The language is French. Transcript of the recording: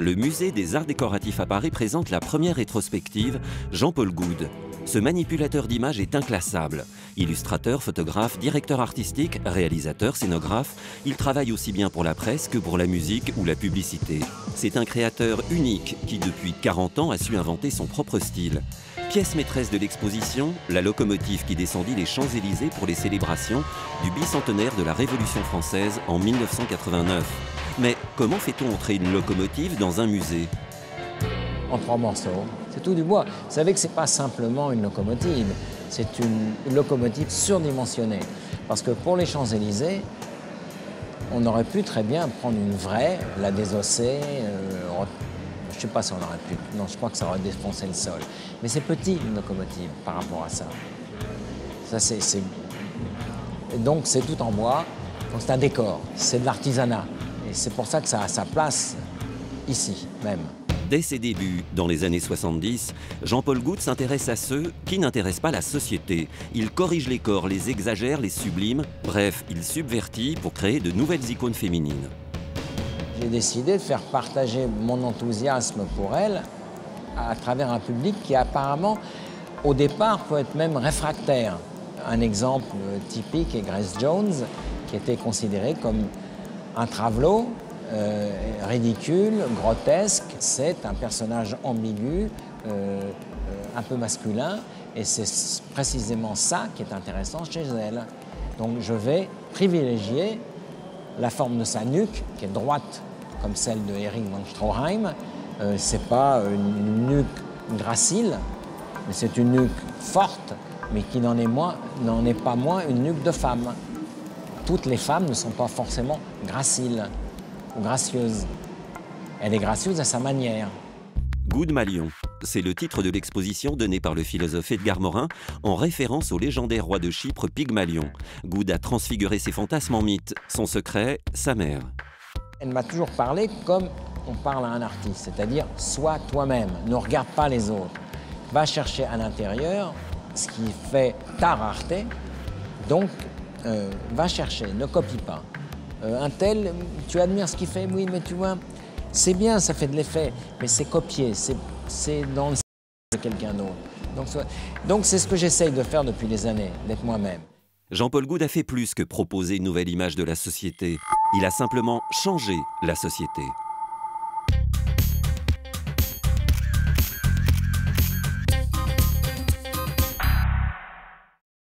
le musée des arts décoratifs à Paris présente la première rétrospective Jean-Paul Goude. Ce manipulateur d'images est inclassable. Illustrateur, photographe, directeur artistique, réalisateur, scénographe, il travaille aussi bien pour la presse que pour la musique ou la publicité. C'est un créateur unique qui, depuis 40 ans, a su inventer son propre style. Pièce maîtresse de l'exposition, la locomotive qui descendit les Champs-Élysées pour les célébrations du bicentenaire de la Révolution française en 1989. Mais comment fait-on entrer une locomotive dans un musée? En 3 morceaux, c'est tout du bois. Vous savez que ce n'est pas simplement une locomotive, c'est une locomotive surdimensionnée. Parce que pour les Champs-Élysées, on aurait pu très bien prendre une vraie, la désosser, je ne sais pas si on aurait pu, non, je crois que ça aurait défoncé le sol. Mais c'est petit, une locomotive, par rapport à ça. Et donc c'est tout en bois, donc c'est un décor, c'est de l'artisanat. Et c'est pour ça que ça a sa place ici même. Dès ses débuts, dans les années 70, Jean-Paul Goude s'intéresse à ceux qui n'intéressent pas la société. Il corrige les corps, les exagère, les sublime. Bref, il subvertit pour créer de nouvelles icônes féminines. J'ai décidé de faire partager mon enthousiasme pour elle à travers un public qui apparemment, au départ, peut être même réfractaire. Un exemple typique est Grace Jones, qui était considérée comme un travelot, ridicule, grotesque. C'est un personnage ambigu, un peu masculin, et c'est précisément ça qui est intéressant chez elle. Donc je vais privilégier la forme de sa nuque, qui est droite, comme celle de Erich von Stroheim. C'est pas une nuque gracile, mais c'est une nuque forte, mais qui n'en est pas moins une nuque de femme. Toutes les femmes ne sont pas forcément graciles ou gracieuses. Elle est gracieuse à sa manière. Goude-Malion, c'est le titre de l'exposition donnée par le philosophe Edgar Morin en référence au légendaire roi de Chypre Pygmalion. Goude a transfiguré ses fantasmes en mythes. Son secret, sa mère. Elle m'a toujours parlé comme on parle à un artiste, c'est-à-dire sois toi-même, ne regarde pas les autres. Va chercher à l'intérieur ce qui fait ta rareté, donc va chercher, ne copie pas. Un tel, tu admires ce qu'il fait, oui, mais tu vois, c'est bien, ça fait de l'effet, mais c'est copié, c'est dans le de quelqu'un d'autre. Donc c'est ce que j'essaye de faire depuis des années, d'être moi-même. Jean-Paul Goude a fait plus que proposer une nouvelle image de la société. Il a simplement changé la société.